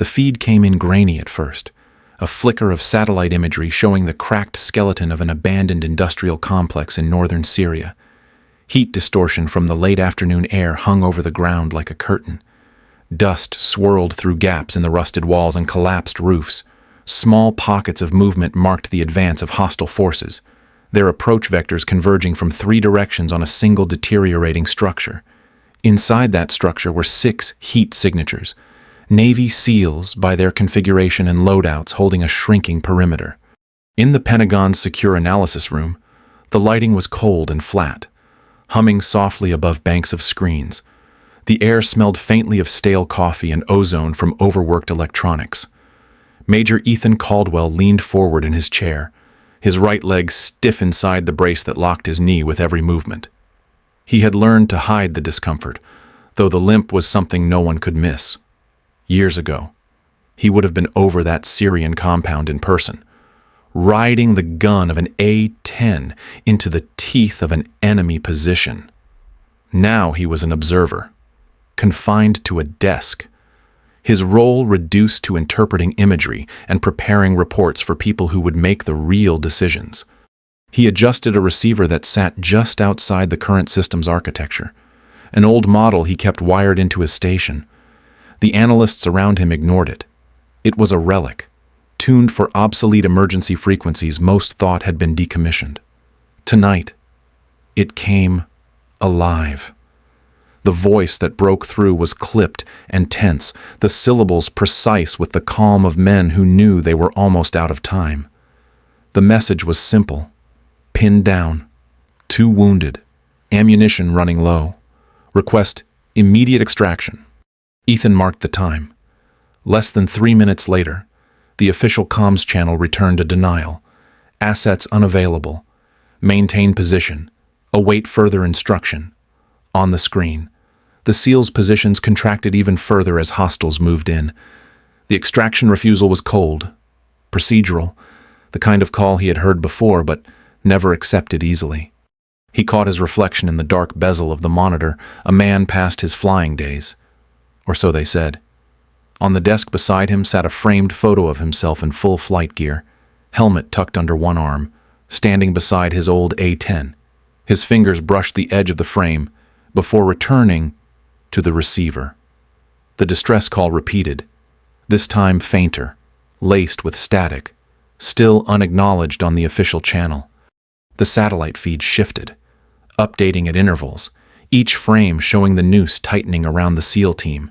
The feed came in grainy at first, a flicker of satellite imagery showing the cracked skeleton of an abandoned industrial complex in northern Syria. Heat distortion from the late afternoon air hung over the ground like a curtain. Dust swirled through gaps in the rusted walls and collapsed roofs. Small pockets of movement marked the advance of hostile forces, their approach vectors converging from 3 directions on a single deteriorating structure. Inside that structure were 6 heat signatures, Navy SEALs by their configuration and loadouts holding a shrinking perimeter. In the Pentagon's secure analysis room, the lighting was cold and flat, humming softly above banks of screens. The air smelled faintly of stale coffee and ozone from overworked electronics. Major Ethan Caldwell leaned forward in his chair, his right leg stiff inside the brace that locked his knee with every movement. He had learned to hide the discomfort, though the limp was something no one could miss. Years ago, he would have been over that Syrian compound in person, riding the gun of an A-10 into the teeth of an enemy position. Now he was an observer, confined to a desk, his role reduced to interpreting imagery and preparing reports for people who would make the real decisions. He adjusted a receiver that sat just outside the current system's architecture, an old model he kept wired into his station. The analysts around him ignored it. It was a relic, tuned for obsolete emergency frequencies most thought had been decommissioned. Tonight, it came alive. The voice that broke through was clipped and tense, the syllables precise with the calm of men who knew they were almost out of time. The message was simple, pinned down, 2 wounded, ammunition running low. Request immediate extraction. Ethan marked the time. Less than 3 minutes later, the official comms channel returned a denial. Assets unavailable. Maintain position. Await further instruction. On the screen, the SEALs' positions contracted even further as hostiles moved in. The extraction refusal was cold, procedural, the kind of call he had heard before but never accepted easily. He caught his reflection in the dark bezel of the monitor, a man past his flying days. Or so they said. On the desk beside him sat a framed photo of himself in full flight gear, helmet tucked under one arm, standing beside his old A-10. His fingers brushed the edge of the frame before returning to the receiver. The distress call repeated, this time fainter, laced with static, still unacknowledged on the official channel. The satellite feed shifted, updating at intervals, each frame showing the noose tightening around the SEAL team.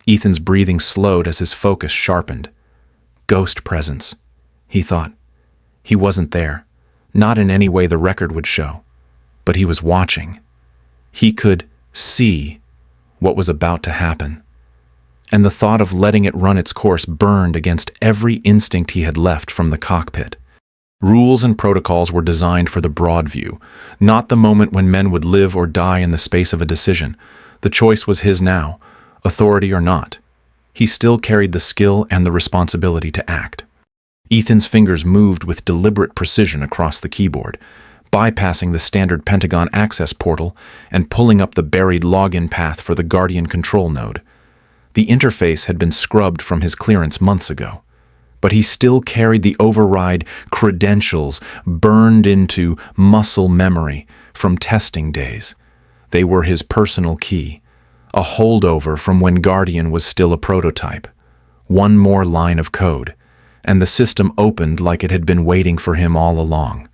Ethan's breathing slowed as his focus sharpened. Ghost presence, he thought. He wasn't there, not in any way the record would show, but he was watching. He could see what was about to happen, and the thought of letting it run its course burned against every instinct he had left from the cockpit. Rules and protocols were designed for the broad view, not the moment when men would live or die in the space of a decision. The choice was his now, authority or not. He still carried the skill and the responsibility to act. Ethan's fingers moved with deliberate precision across the keyboard, bypassing the standard Pentagon access portal and pulling up the buried login path for the Guardian control node. The interface had been scrubbed from his clearance months ago, but he still carried the override credentials burned into muscle memory from testing days. They were his personal key, a holdover from when Guardian was still a prototype. One more line of code, and the system opened like it had been waiting for him all along.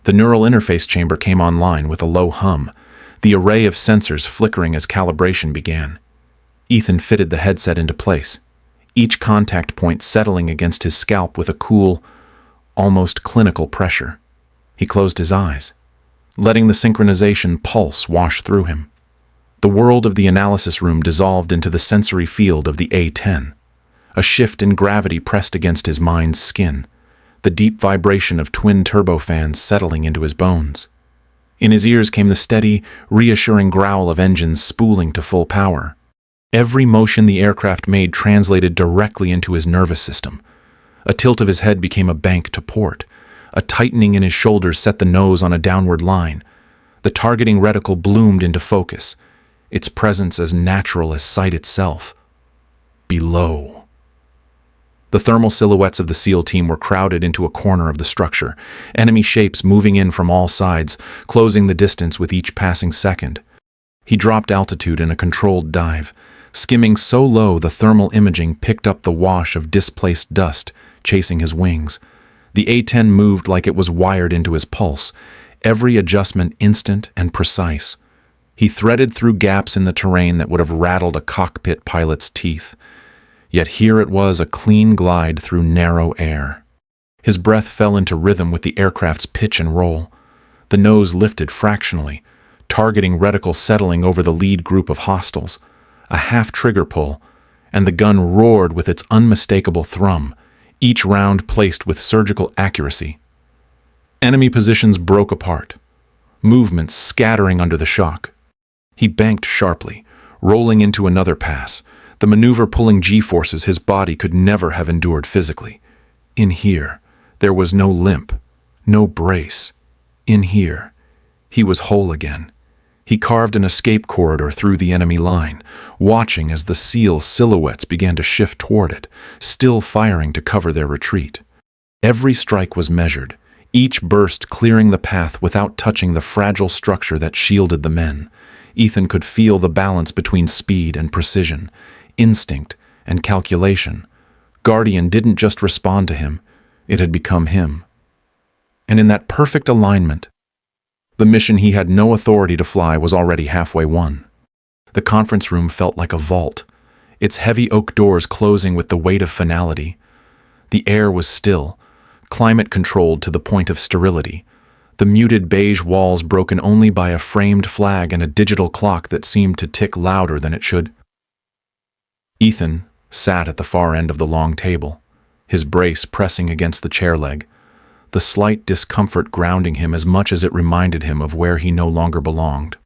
The neural interface chamber came online with a low hum, the array of sensors flickering as calibration began. Ethan fitted the headset into place, each contact point settling against his scalp with a cool, almost clinical pressure. He closed his eyes, letting the synchronization pulse wash through him. The world of the analysis room dissolved into the sensory field of the A-10. A shift in gravity pressed against his mind's skin, the deep vibration of twin turbofans settling into his bones. In his ears came the steady, reassuring growl of engines spooling to full power. Every motion the aircraft made translated directly into his nervous system. A tilt of his head became a bank to port. A tightening in his shoulders set the nose on a downward line. The targeting reticle bloomed into focus, its presence as natural as sight itself. Below. The thermal silhouettes of the SEAL team were crowded into a corner of the structure, enemy shapes moving in from all sides, closing the distance with each passing second. He dropped altitude in a controlled dive, skimming so low the thermal imaging picked up the wash of displaced dust chasing his wings. The A-10 moved like it was wired into his pulse, every adjustment instant and precise. He threaded through gaps in the terrain that would have rattled a cockpit pilot's teeth. Yet here it was, a clean glide through narrow air. His breath fell into rhythm with the aircraft's pitch and roll. The nose lifted fractionally, targeting reticle settling over the lead group of hostiles. A half-trigger pull, and the gun roared with its unmistakable thrum, each round placed with surgical accuracy. Enemy positions broke apart, movements scattering under the shock. He banked sharply, rolling into another pass, the maneuver pulling G-forces his body could never have endured physically. In here, there was no limp, no brace. In here, he was whole again. He carved an escape corridor through the enemy line, watching as the SEAL silhouettes began to shift toward it, still firing to cover their retreat. Every strike was measured, each burst clearing the path without touching the fragile structure that shielded the men. Ethan could feel the balance between speed and precision, instinct and calculation. Guardian didn't just respond to him, it had become him. And in that perfect alignment, the mission he had no authority to fly was already halfway won. The conference room felt like a vault, its heavy oak doors closing with the weight of finality. The air was still, climate-controlled to the point of sterility, the muted beige walls broken only by a framed flag and a digital clock that seemed to tick louder than it should. Ethan sat at the far end of the long table, his brace pressing against the chair leg, the slight discomfort grounding him as much as it reminded him of where he no longer belonged.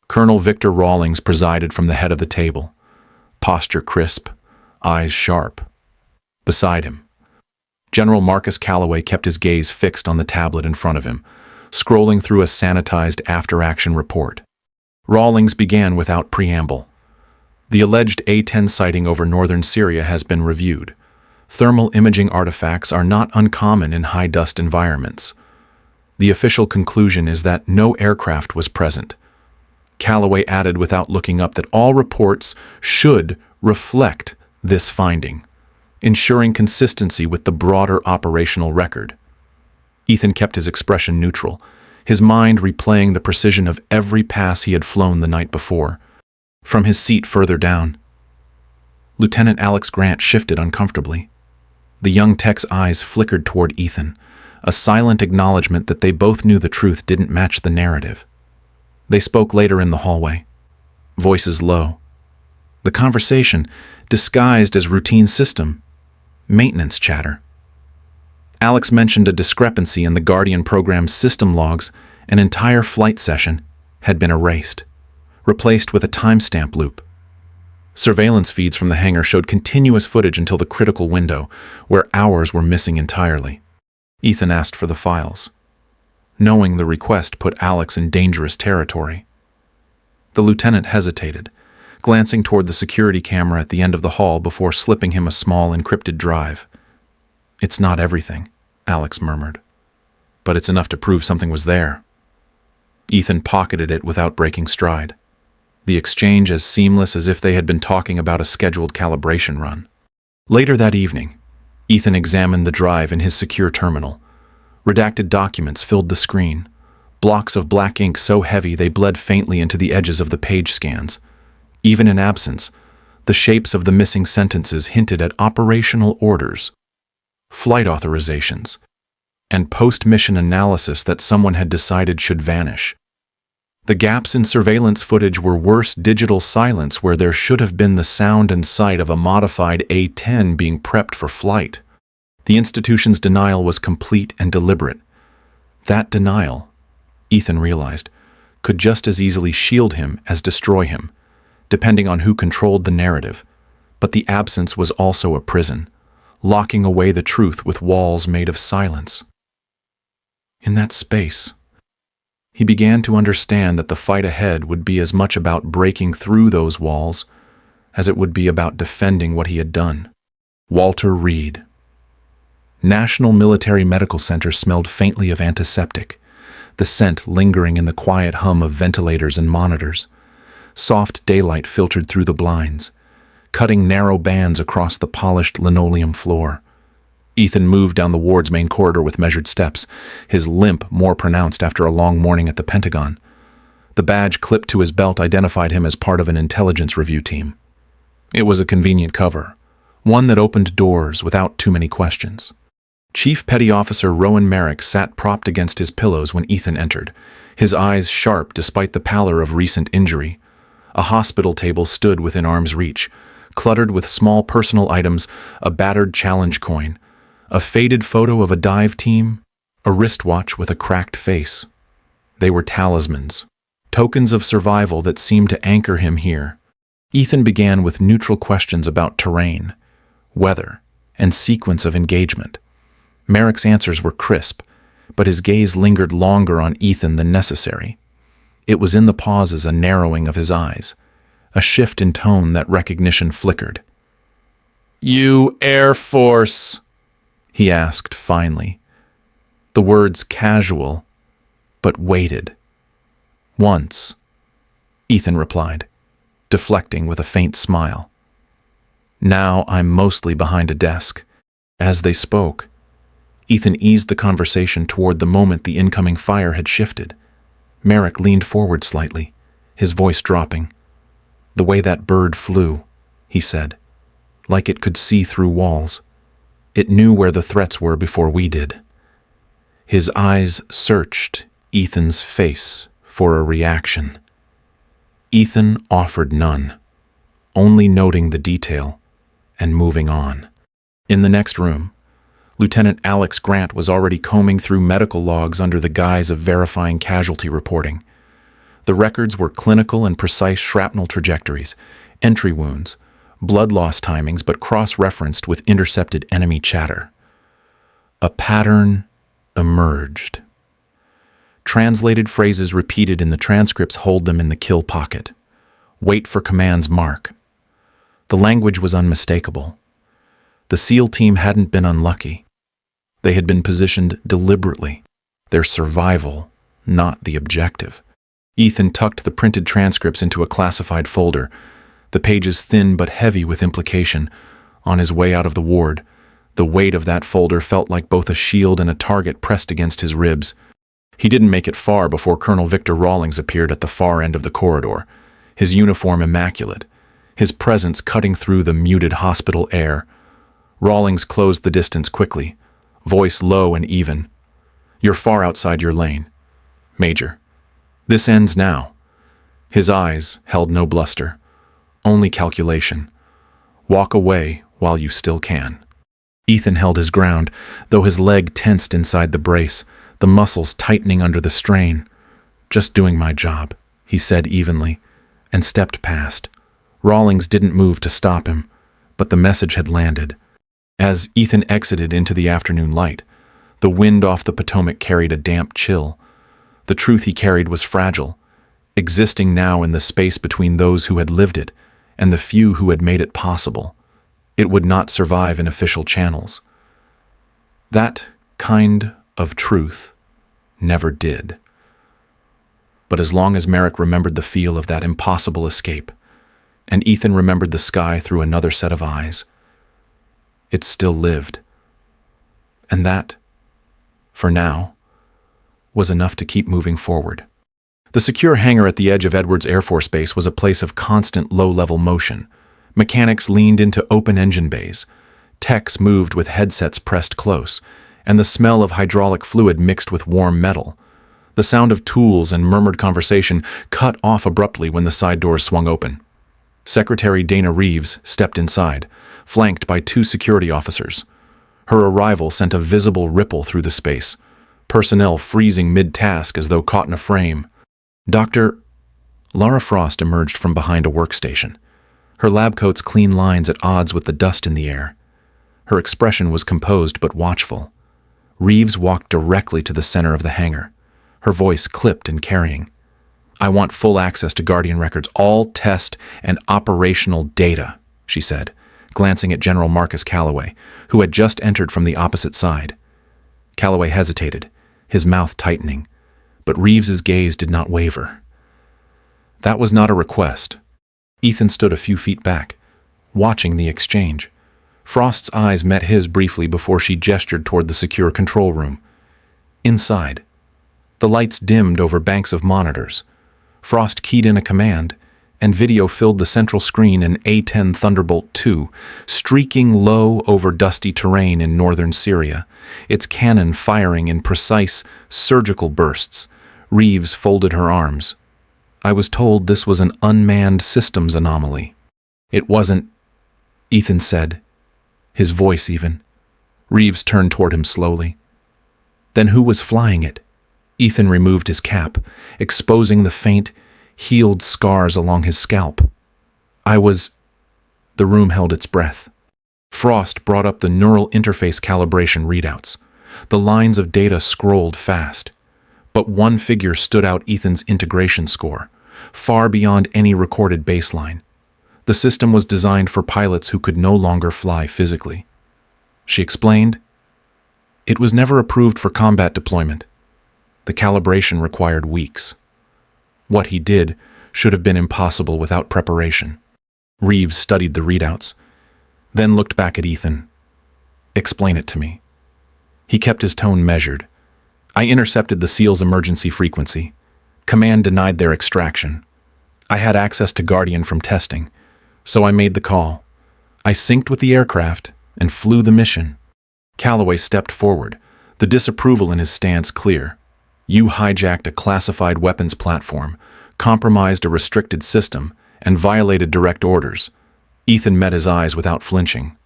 Colonel Victor Rawlings presided from the head of the table, posture crisp, eyes sharp. Beside him, General Marcus Calloway kept his gaze fixed on the tablet in front of him, scrolling through a sanitized after-action report. Rawlings began without preamble. The alleged A-10 sighting over northern Syria has been reviewed. Thermal imaging artifacts are not uncommon in high-dust environments. The official conclusion is that no aircraft was present. Calloway added without looking up that all reports should reflect this finding, ensuring consistency with the broader operational record. Ethan kept his expression neutral, his mind replaying the precision of every pass he had flown the night before. From his seat further down, Lieutenant Alex Grant shifted uncomfortably. The young tech's eyes flickered toward Ethan, a silent acknowledgement that they both knew the truth didn't match the narrative. They spoke later in the hallway, voices low. The conversation, disguised as routine system, maintenance chatter. Alex mentioned a discrepancy in the Guardian program's system logs. An entire flight session had been erased, replaced with a timestamp loop. Surveillance feeds from the hangar showed continuous footage until the critical window, where hours were missing entirely. Ethan asked for the files, knowing the request put Alex in dangerous territory. The lieutenant hesitated, glancing toward the security camera at the end of the hall before slipping him a small encrypted drive. "It's not everything," Alex murmured, "but it's enough to prove something was there." Ethan pocketed it without breaking stride, the exchange as seamless as if they had been talking about a scheduled calibration run. Later that evening, Ethan examined the drive in his secure terminal. Redacted documents filled the screen, blocks of black ink so heavy they bled faintly into the edges of the page scans. Even in absence, the shapes of the missing sentences hinted at operational orders, flight authorizations, and post-mission analysis that someone had decided should vanish. The gaps in surveillance footage were worse digital silence where there should have been the sound and sight of a modified A-10 being prepped for flight. The institution's denial was complete and deliberate. That denial, Ethan realized, could just as easily shield him as destroy him, depending on who controlled the narrative. But the absence was also a prison, locking away the truth with walls made of silence. In that space, he began to understand that the fight ahead would be as much about breaking through those walls as it would be about defending what he had done. Walter Reed. National Military Medical Center smelled faintly of antiseptic, the scent lingering in the quiet hum of ventilators and monitors. Soft daylight filtered through the blinds, cutting narrow bands across the polished linoleum floor. Ethan moved down the ward's main corridor with measured steps, his limp more pronounced after a long morning at the Pentagon. The badge clipped to his belt identified him as part of an intelligence review team. It was a convenient cover, one that opened doors without too many questions. Chief Petty Officer Rowan Merrick sat propped against his pillows when Ethan entered, his eyes sharp despite the pallor of recent injury. A hospital table stood within arm's reach, cluttered with small personal items, a battered challenge coin, a faded photo of a dive team, a wristwatch with a cracked face. They were talismans, tokens of survival that seemed to anchor him here. Ethan began with neutral questions about terrain, weather, and sequence of engagement. Merrick's answers were crisp, but his gaze lingered longer on Ethan than necessary. It was in the pauses a narrowing of his eyes, a shift in tone that recognition flickered. "You Air Force?" he asked finally. The words casual, but weighted. "Once," Ethan replied, deflecting with a faint smile. "Now I'm mostly behind a desk." As they spoke, Ethan eased the conversation toward the moment the incoming fire had shifted. Merrick leaned forward slightly, his voice dropping. "The way that bird flew," he said, "like it could see through walls. It knew where the threats were before we did." His eyes searched Ethan's face for a reaction. Ethan offered none, only noting the detail and moving on. In the next room, Lieutenant Alex Grant was already combing through medical logs under the guise of verifying casualty reporting. The records were clinical and precise shrapnel trajectories, entry wounds, blood loss timings, but cross-referenced with intercepted enemy chatter. A pattern emerged. Translated phrases repeated in the transcripts hold them in the kill pocket. Wait for command's mark. The language was unmistakable. The SEAL team hadn't been unlucky. They had been positioned deliberately, their survival, not the objective. Ethan tucked the printed transcripts into a classified folder, the pages thin but heavy with implication. On his way out of the ward, the weight of that folder felt like both a shield and a target pressed against his ribs. He didn't make it far before Colonel Victor Rawlings appeared at the far end of the corridor, his uniform immaculate, his presence cutting through the muted hospital air. Rawlings closed the distance quickly, voice low and even. "You're far outside your lane. Major, this ends now." His eyes held no bluster, only calculation. "Walk away while you still can." Ethan held his ground, though his leg tensed inside the brace, the muscles tightening under the strain. "Just doing my job," he said evenly, and stepped past. Rawlings didn't move to stop him, but the message had landed. As Ethan exited into the afternoon light, the wind off the Potomac carried a damp chill. The truth he carried was fragile, existing now in the space between those who had lived it and the few who had made it possible. It would not survive in official channels. That kind of truth never did. But as long as Merrick remembered the feel of that impossible escape, and Ethan remembered the sky through another set of eyes, it still lived. And that, for now, was enough to keep moving forward. The secure hangar at the edge of Edwards Air Force Base was a place of constant low-level motion. Mechanics leaned into open engine bays. Techs moved with headsets pressed close, and the smell of hydraulic fluid mixed with warm metal. The sound of tools and murmured conversation cut off abruptly when the side doors swung open. Secretary Dana Reeves stepped inside, flanked by 2 security officers. Her arrival sent a visible ripple through the space, personnel freezing mid-task as though caught in a frame. Laura Frost emerged from behind a workstation, her lab coat's clean lines at odds with the dust in the air. Her expression was composed but watchful. Reeves walked directly to the center of the hangar, her voice clipped and carrying. "I want full access to Guardian records, all test and operational data," she said, glancing at General Marcus Calloway, who had just entered from the opposite side. Calloway hesitated, his mouth tightening, but Reeves's gaze did not waver. That was not a request. Ethan stood a few feet back, watching the exchange. Frost's eyes met his briefly before she gestured toward the secure control room. Inside, the lights dimmed over banks of monitors. Frost keyed in a command, and video filled the central screen in A-10 Thunderbolt II, streaking low over dusty terrain in northern Syria, its cannon firing in precise, surgical bursts. Reeves folded her arms. I was told this was an unmanned systems anomaly. It wasn't, Ethan said, his voice even. Reeves turned toward him slowly. Then who was flying it? Ethan removed his cap, exposing the faint, healed scars along his scalp. The room held its breath. Frost brought up the neural interface calibration readouts. The lines of data scrolled fast. But one figure stood out: Ethan's integration score, far beyond any recorded baseline. The system was designed for pilots who could no longer fly physically. She explained, it was never approved for combat deployment. The calibration required weeks. What he did should have been impossible without preparation. Reeves studied the readouts, then looked back at Ethan. Explain it to me. He kept his tone measured. I intercepted the SEAL's emergency frequency. Command denied their extraction. I had access to Guardian from testing, so I made the call. I synced with the aircraft and flew the mission. Calloway stepped forward, the disapproval in his stance clear. You hijacked a classified weapons platform, compromised a restricted system, and violated direct orders. Ethan met his eyes without flinching.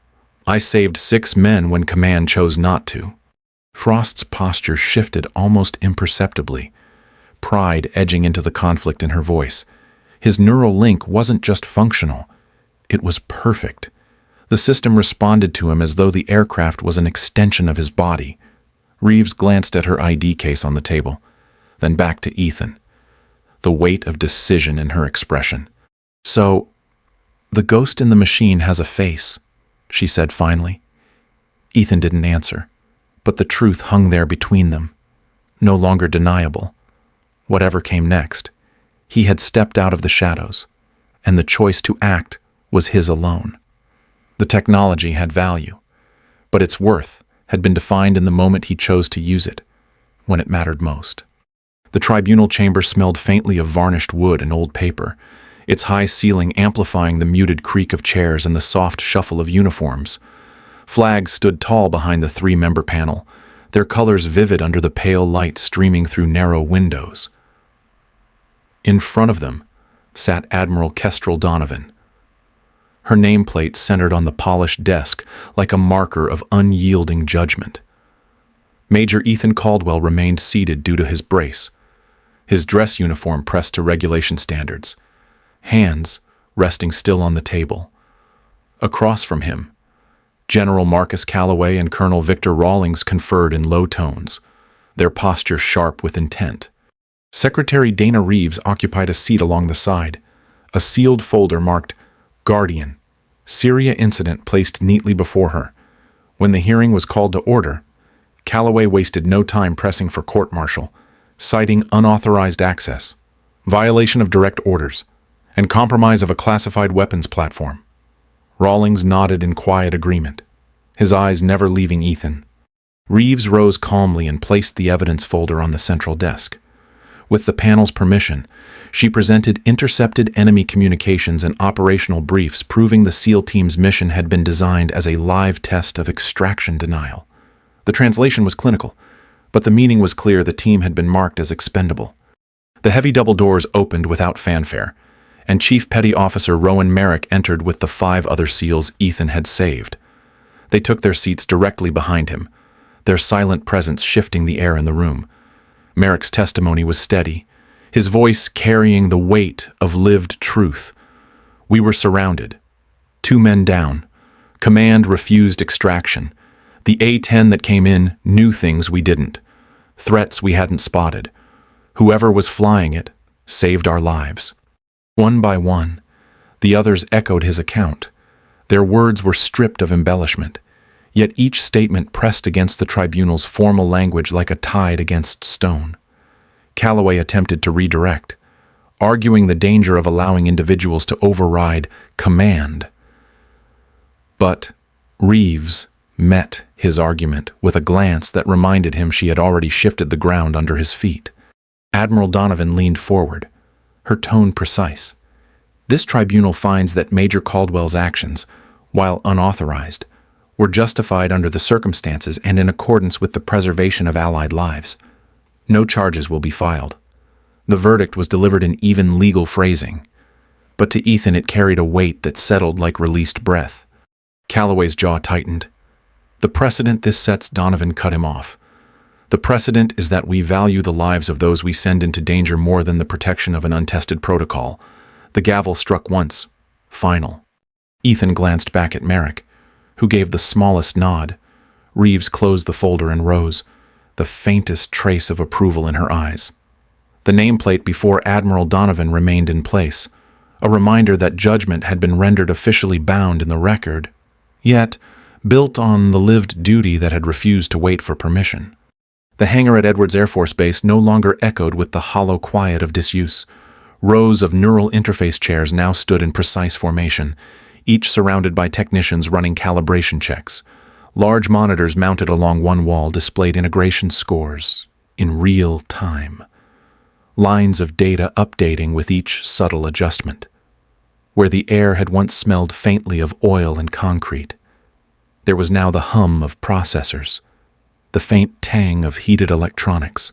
I saved 6 men when command chose not to. Frost's posture shifted almost imperceptibly, pride edging into the conflict in her voice. His neural link wasn't just functional, it was perfect. The system responded to him as though the aircraft was an extension of his body. Reeves glanced at her ID case on the table, then back to Ethan, the weight of decision in her expression. So, the ghost in the machine has a face, she said finally. Ethan didn't answer, but the truth hung there between them, no longer deniable. Whatever came next, he had stepped out of the shadows, and the choice to act was his alone. The technology had value, but its worth had been defined in the moment he chose to use it, when it mattered most. The tribunal chamber smelled faintly of varnished wood and old paper, its high ceiling amplifying the muted creak of chairs and the soft shuffle of uniforms. Flags stood tall behind the 3-member panel, their colors vivid under the pale light streaming through narrow windows. In front of them sat Admiral Kestrel Donovan. Her nameplate centered on the polished desk like a marker of unyielding judgment. Major Ethan Caldwell remained seated due to his brace, his dress uniform pressed to regulation standards, hands resting still on the table. Across from him, General Marcus Calloway and Colonel Victor Rawlings conferred in low tones, their posture sharp with intent. Secretary Dana Reeves occupied a seat along the side, a sealed folder marked Guardian, Syria Incident placed neatly before her. When the hearing was called to order, Calloway wasted no time pressing for court-martial, citing unauthorized access, violation of direct orders, and compromise of a classified weapons platform. Rawlings nodded in quiet agreement, his eyes never leaving Ethan. Reeves rose calmly and placed the evidence folder on the central desk. With the panel's permission, she presented intercepted enemy communications and operational briefs proving the SEAL team's mission had been designed as a live test of extraction denial. The translation was clinical, but the meaning was clear: the team had been marked as expendable. The heavy double doors opened without fanfare, and Chief Petty Officer Rowan Merrick entered with the 5 other SEALs Ethan had saved. They took their seats directly behind him, their silent presence shifting the air in the room. Merrick's testimony was steady, his voice carrying the weight of lived truth. We were surrounded. 2 men down. Command refused extraction. The A-10 that came in knew things we didn't, threats we hadn't spotted. Whoever was flying it saved our lives. One by one, the others echoed his account, Their words were stripped of embellishment, yet each statement pressed against the tribunal's formal language like a tide against stone. Calloway attempted to redirect, arguing the danger of allowing individuals to override command. But Reeves met his argument with a glance that reminded him she had already shifted the ground under his feet. Admiral Donovan leaned forward, her tone precise. This tribunal finds that Major Caldwell's actions, while unauthorized, were justified under the circumstances and in accordance with the preservation of Allied lives. No charges will be filed. The verdict was delivered in even legal phrasing, but to Ethan it carried a weight that settled like released breath. Calloway's jaw tightened. The precedent this sets, Donovan cut him off. The precedent is that we value the lives of those we send into danger more than the protection of an untested protocol. The gavel struck once. Final. Ethan glanced back at Merrick, who gave the smallest nod. Reeves closed the folder and rose, the faintest trace of approval in her eyes. The nameplate before Admiral Donovan remained in place, a reminder that judgment had been rendered officially bound in the record, yet built on the lived duty that had refused to wait for permission. The hangar at Edwards Air Force Base no longer echoed with the hollow quiet of disuse. Rows of neural interface chairs now stood in precise formation, each surrounded by technicians running calibration checks. Large monitors mounted along one wall displayed integration scores in real time. Lines of data updating with each subtle adjustment. Where the air had once smelled faintly of oil and concrete, there was now the hum of processors, the faint tang of heated electronics,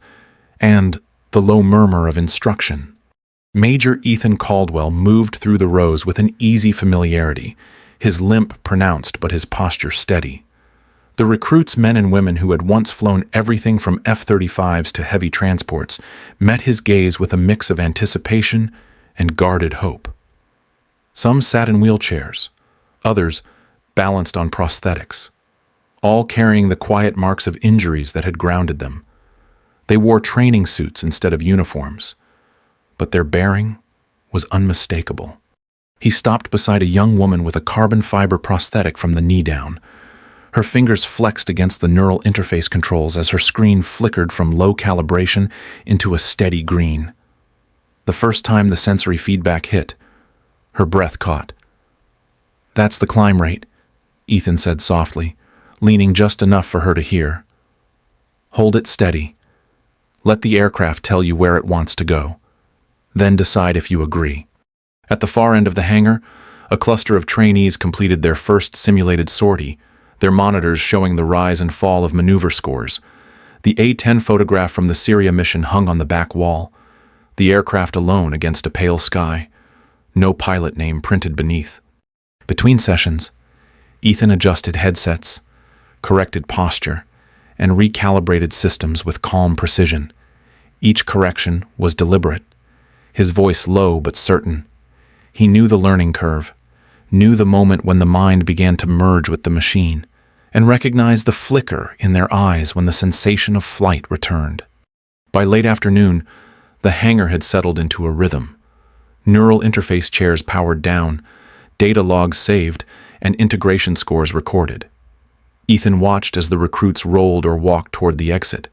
and the low murmur of instruction. Major Ethan Caldwell moved through the rows with an easy familiarity, his limp pronounced but his posture steady. The recruits, men and women who had once flown everything from F-35s to heavy transports, met his gaze with a mix of anticipation and guarded hope. Some sat in wheelchairs, others balanced on prosthetics, all carrying the quiet marks of injuries that had grounded them. They wore training suits instead of uniforms, but their bearing was unmistakable. He stopped beside a young woman with a carbon fiber prosthetic from the knee down. Her fingers flexed against the neural interface controls as her screen flickered from low calibration into a steady green. The first time the sensory feedback hit, her breath caught. "That's the climb rate," Ethan said softly, leaning just enough for her to hear. "Hold it steady. Let the aircraft tell you where it wants to go. Then decide if you agree." At the far end of the hangar, a cluster of trainees completed their first simulated sortie, their monitors showing the rise and fall of maneuver scores. The A-10 photograph from the Syria mission hung on the back wall, the aircraft alone against a pale sky, no pilot name printed beneath. Between sessions, Ethan adjusted headsets, corrected posture, and recalibrated systems with calm precision. Each correction was deliberate, his voice low but certain. He knew the learning curve, knew the moment when the mind began to merge with the machine, and recognized the flicker in their eyes when the sensation of flight returned. By late afternoon, the hangar had settled into a rhythm. Neural interface chairs powered down, data logs saved, and integration scores recorded. Ethan watched as the recruits rolled or walked toward the exit,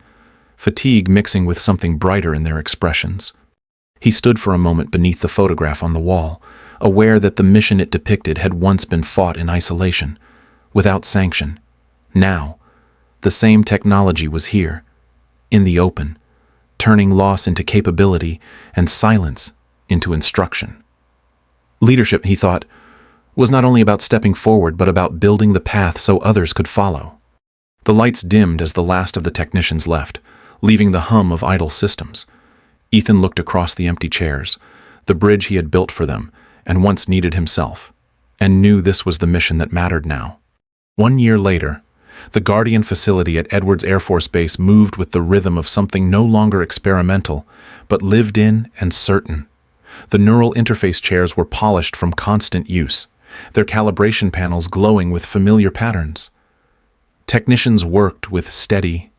fatigue mixing with something brighter in their expressions. He stood for a moment beneath the photograph on the wall, aware that the mission it depicted had once been fought in isolation, without sanction. Now, the same technology was here, in the open, turning loss into capability and silence into instruction. Leadership, he thought, was not only about stepping forward but about building the path so others could follow. The lights dimmed as the last of the technicians left, leaving the hum of idle systems. Ethan looked across the empty chairs, the bridge he had built for them, and once needed himself, and knew this was the mission that mattered now. 1 year later, the Guardian facility at Edwards Air Force Base moved with the rhythm of something no longer experimental, but lived in and certain. The neural interface chairs were polished from constant use, their calibration panels glowing with familiar patterns. Technicians worked with steady,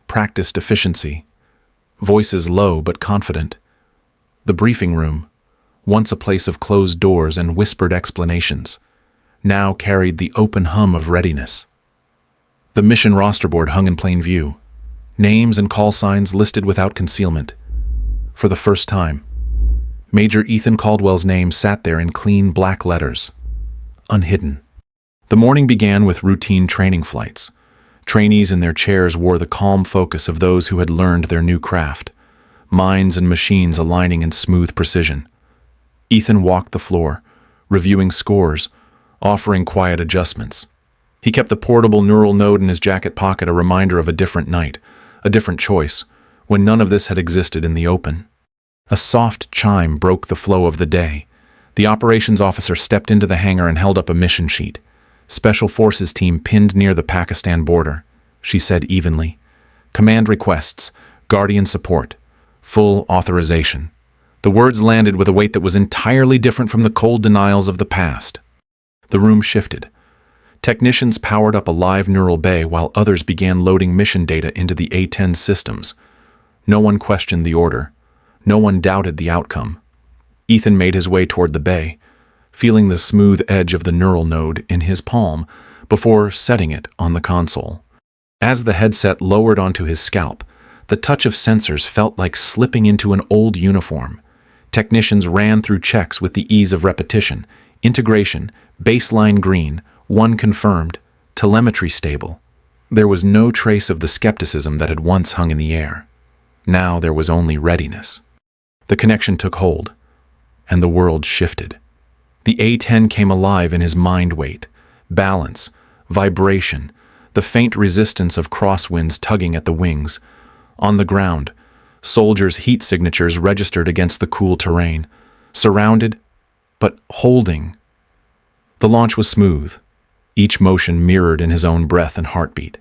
practiced efficiency, voices low but confident. The briefing room, once a place of closed doors and whispered explanations, now carried the open hum of readiness. The mission roster board hung in plain view, names and call signs listed without concealment. For the first time, Major Ethan Caldwell's name sat there in clean black letters, unhidden. The morning began with routine training flights. Trainees in their chairs wore the calm focus of those who had learned their new craft, minds and machines aligning in smooth precision. Ethan walked the floor, reviewing scores, offering quiet adjustments. He kept the portable neural node in his jacket pocket, a reminder of a different night, a different choice, when none of this had existed in the open. A soft chime broke the flow of the day. The operations officer stepped into the hangar and held up a mission sheet. Special Forces team pinned near the Pakistan border, she said evenly. Command requests, Guardian support, full authorization. The words landed with a weight that was entirely different from the cold denials of the past. The room shifted. Technicians powered up a live neural bay while others began loading mission data into the A-10 systems. No one questioned the order. No one doubted the outcome. Ethan made his way toward the bay, feeling the smooth edge of the neural node in his palm before setting it on the console. As the headset lowered onto his scalp, the touch of sensors felt like slipping into an old uniform. Technicians ran through checks with the ease of repetition, integration, baseline green, one confirmed, telemetry stable. There was no trace of the skepticism that had once hung in the air. Now there was only readiness. The connection took hold, and the world shifted. The A-10 came alive in his mind weight, balance, vibration, the faint resistance of crosswinds tugging at the wings. On the ground, soldiers' heat signatures registered against the cool terrain, surrounded, but holding. The launch was smooth, each motion mirrored in his own breath and heartbeat.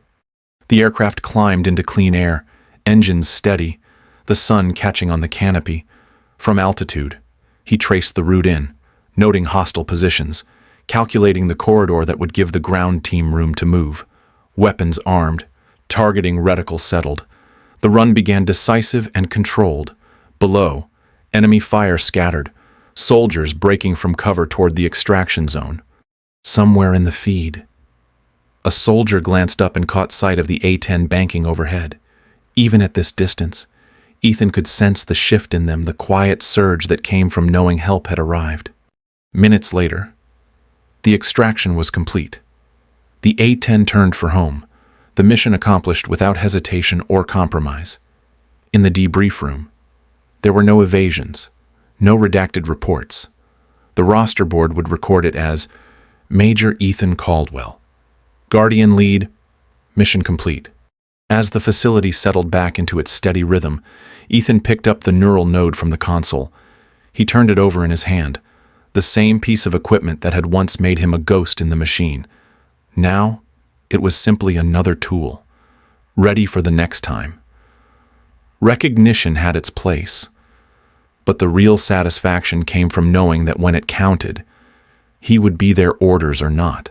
The aircraft climbed into clean air, engines steady, the sun catching on the canopy. From altitude, he traced the route in, noting hostile positions, calculating the corridor that would give the ground team room to move. Weapons armed, targeting reticle settled. The run began decisive and controlled. Below, enemy fire scattered, soldiers breaking from cover toward the extraction zone. Somewhere in the feed, a soldier glanced up and caught sight of the A-10 banking overhead. Even at this distance, Ethan could sense the shift in them, the quiet surge that came from knowing help had arrived. Minutes later, the extraction was complete. The A-10 turned for home, the mission accomplished without hesitation or compromise. In the debrief room, there were no evasions, no redacted reports. The roster board would record it as Major Ethan Caldwell. Guardian lead, mission complete. As the facility settled back into its steady rhythm, Ethan picked up the neural node from the console. He turned it over in his hand, the same piece of equipment that had once made him a ghost in the machine. Now, it was simply another tool, ready for the next time. Recognition had its place, but the real satisfaction came from knowing that when it counted, he would be their orders or not.